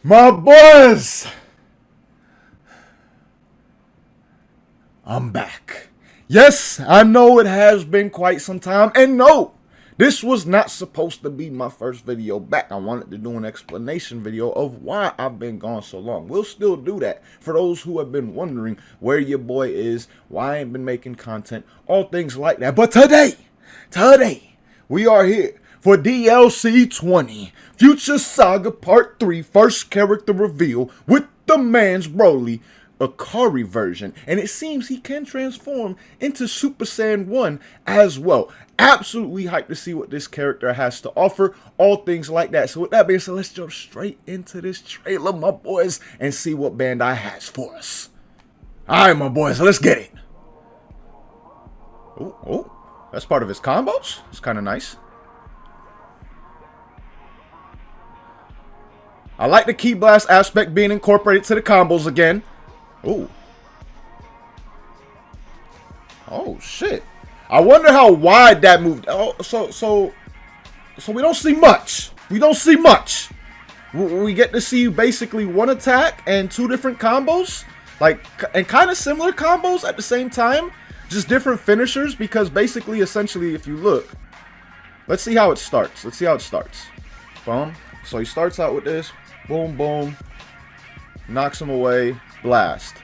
My boys, I'm back. Yes, I know it has been quite some time, and no, this was not supposed to be my first video back. I wanted to do an explanation video of why I've been gone so long. We'll still do that for those who have been wondering where your boy is, why I ain't been making content, all things like that. But today, we are here for DLC 20, Future Saga Part 3, first character reveal with the man's Broly, Ikari version, and it seems he can transform into Super Saiyan 1 as well. Absolutely hyped to see what this character has to offer, all things like that. So with that being said, let's jump straight into this trailer, my boys, and see what Bandai has for us. Alright, my boys, let's get it. Oh, that's part of his combos. It's kind of nice. I like the Ki Blast aspect being incorporated to the combos again. Ooh. Oh shit. I wonder how wide that moved. Oh, so we don't see much. We don't see much. We get to see basically one attack and two different combos, and kind of similar combos at the same time, just different finishers. Because basically, essentially, if you look, let's see how it starts. Let's see how it starts. Boom. So he starts out with this. Boom, boom. Knocks him away. Blast.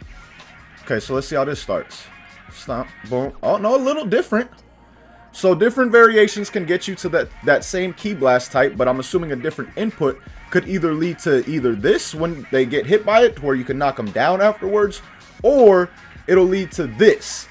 Okay, so let's see how this starts. Stomp. Boom. Oh, no, a little different. So different variations can get you to that same Ki Blast type, but I'm assuming a different input could either lead to either this when they get hit by it, where you can knock them down afterwards, or it'll lead to this.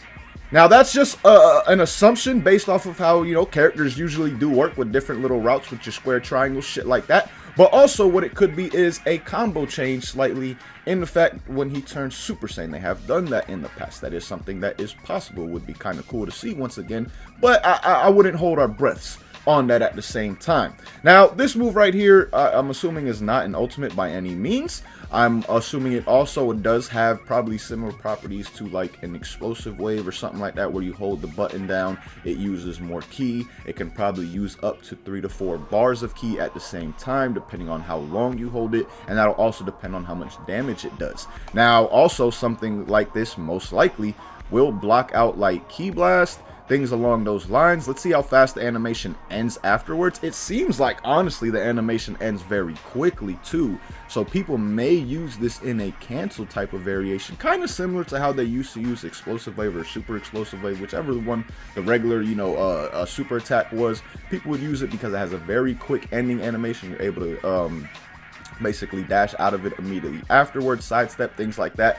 Now, that's just an assumption based off of how, characters usually do work with different little routes with your square triangles, shit like that. But also what it could be is a combo change slightly in the fact when he turns Super Saiyan. They have done that in the past. That is something that is possible. Would be kind of cool to see once again. But I wouldn't hold our breaths on that at the same time. Now, this move right here, I'm assuming is not an ultimate by any means. I'm assuming it also does have probably similar properties to like an explosive wave or something like that, where you hold the button down, it uses more ki. It can probably use up to 3 to 4 bars of ki at the same time, depending on how long you hold it, and that'll also depend on how much damage it does. Now, also something like this most likely will block out like Ki Blast, things along those lines. Let's see how fast the animation ends afterwards. It seems like, honestly, the animation ends very quickly too, so people may use this in a cancel type of variation, kind of similar to how they used to use explosive wave or super explosive wave, whichever one the regular super attack was. People would use it because it has a very quick ending animation. You're able to basically dash out of it immediately afterwards, sidestep, things like that.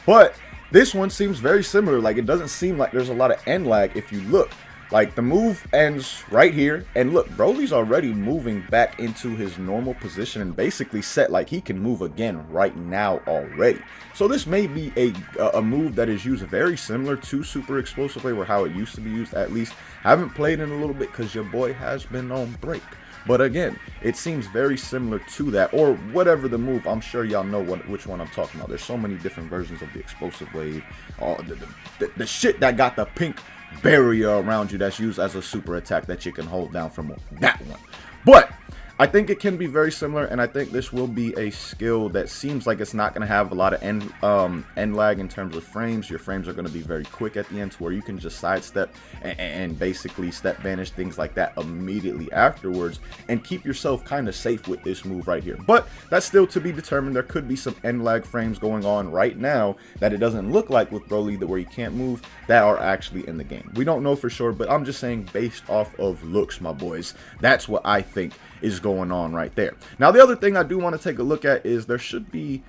But this one seems very similar. Like, it doesn't seem like there's a lot of end lag if you look. Like, the move ends right here, and look, Broly's already moving back into his normal position and basically set. Like, he can move again right now already. So this may be a move that is used very similar to Super Explosive Wave, or how it used to be used at least. Haven't played in a little bit because your boy has been on break. But again, it seems very similar to that, or whatever the move. I'm sure y'all know which one I'm talking about. There's so many different versions of the explosive wave. The shit that got the pink barrier around you that's used as a super attack that you can hold down from that one. But I think it can be very similar, and I think this will be a skill that seems like it's not going to have a lot of end lag in terms of frames. Your frames are going to be very quick at the end, to where you can just sidestep and basically step vanish, things like that immediately afterwards, and keep yourself kind of safe with this move right here. But that's still to be determined. There could be some end lag frames going on right now that it doesn't look like with Broly, where you can't move, that are actually in the game. We don't know for sure, but I'm just saying based off of looks, my boys, that's what I think is going on right there. Now, the other thing I do want to take a look at is there should be,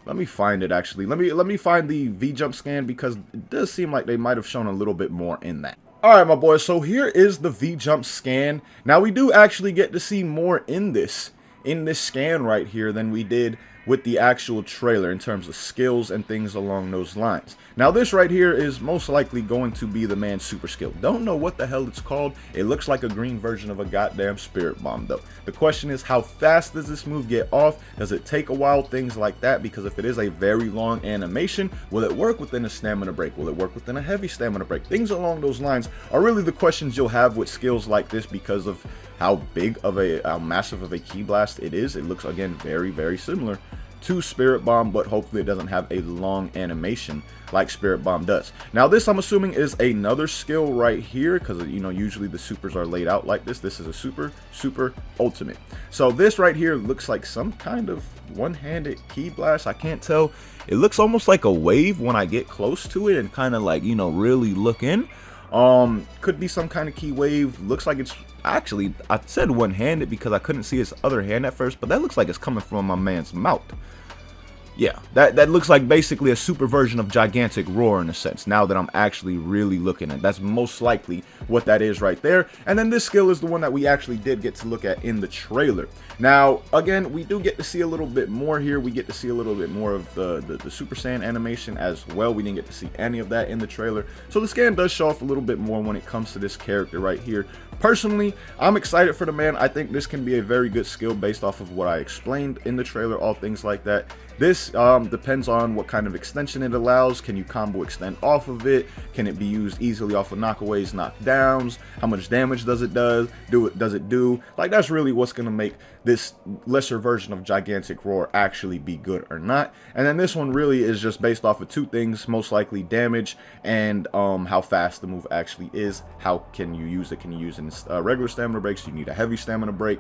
let me find it actually. Let me find the V-jump scan, because it does seem like they might have shown a little bit more in that. Alright, my boys, so here is the V-jump scan. Now, we do actually get to see more in this scan right here than we did with the actual trailer in terms of skills and things along those lines. Now, this right here is most likely going to be the man's super skill. Don't know what the hell it's called. It looks like a green version of a goddamn spirit bomb though. The question is, how fast does this move get off? Does it take a while? Things like that, because if it is a very long animation, will it work within a stamina break? Will it work within a heavy stamina break? Things along those lines are really the questions you'll have with skills like this, because of how big of how massive of a ki blast it is. It looks, again, very, very similar to Spirit Bomb, but hopefully it doesn't have a long animation like Spirit Bomb does. Now this, I'm assuming, is another skill right here, because, you know, usually the supers are laid out like this. This is a super ultimate. So this right here looks like some kind of one-handed ki blast. I can't tell. It looks almost like a wave when I get close to it and kind of like, you know, really look in. Could be some kind of ki wave. Looks like it's actually, I said one-handed because I couldn't see his other hand at first, but that looks like it's coming from my man's mouth. Yeah, that looks like basically a super version of Gigantic Roar in a sense, now that I'm actually really looking at it. That's most likely what that is right there. And then this skill is the one that we actually did get to look at in the trailer. Now, again, we do get to see a little bit more here. We get to see a little bit more of the Super Saiyan animation as well. We didn't get to see any of that in the trailer. So the scan does show off a little bit more when it comes to this character right here. Personally, I'm excited for the man. I think this can be a very good skill based off of what I explained in the trailer, all things like that. This depends on what kind of extension it allows. Can you combo extend off of it? Can it be used easily off of knockaways, knockdowns? How much damage does it do? Like, that's really what's going to make this lesser version of Gigantic Roar actually be good or not. And then this one really is just based off of two things, most likely damage and how fast the move actually is. How can you use it? Can you use it in regular stamina breaks? You need a heavy stamina break.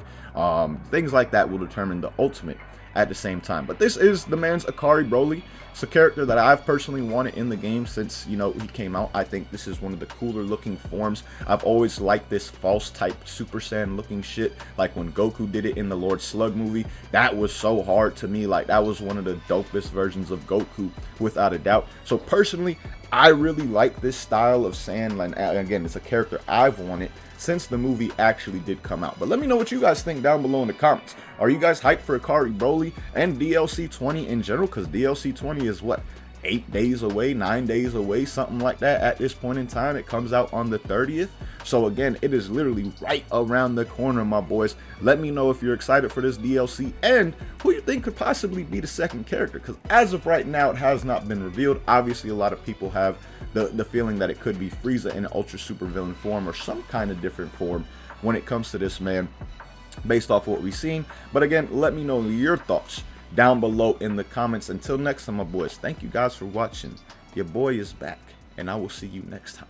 Things like that will determine the ultimate at the same time. But this is the man's Ikari Broly. It's a character that I've personally wanted in the game since, you know, he came out. I think this is one of the cooler looking forms. I've always liked this false type Super Saiyan looking shit, like when Goku did it in the Lord Slug movie. That was so hard to me. Like, that was one of the dopest versions of Goku without a doubt. So personally, I really like this style of Saiyan, and again, it's a character I've wanted since the movie actually did come out. But let me know what you guys think down below in the comments. Are you guys hyped for Ikari Broly and DLC 20 in general? Because DLC 20 is what, 8 days away, 9 days away, something like that at this point in time. It comes out on the 30th. So again, it is literally right around the corner, my boys. Let me know if you're excited for this DLC and who you think could possibly be the second character, because as of right now, it has not been revealed. Obviously, a lot of people have the feeling that it could be Frieza in an ultra super villain form or some kind of different form when it comes to this man, based off what we've seen. But again, let me know your thoughts down below in the comments. Until next time, my boys, thank you guys for watching. Your boy is back, and I will see you next time.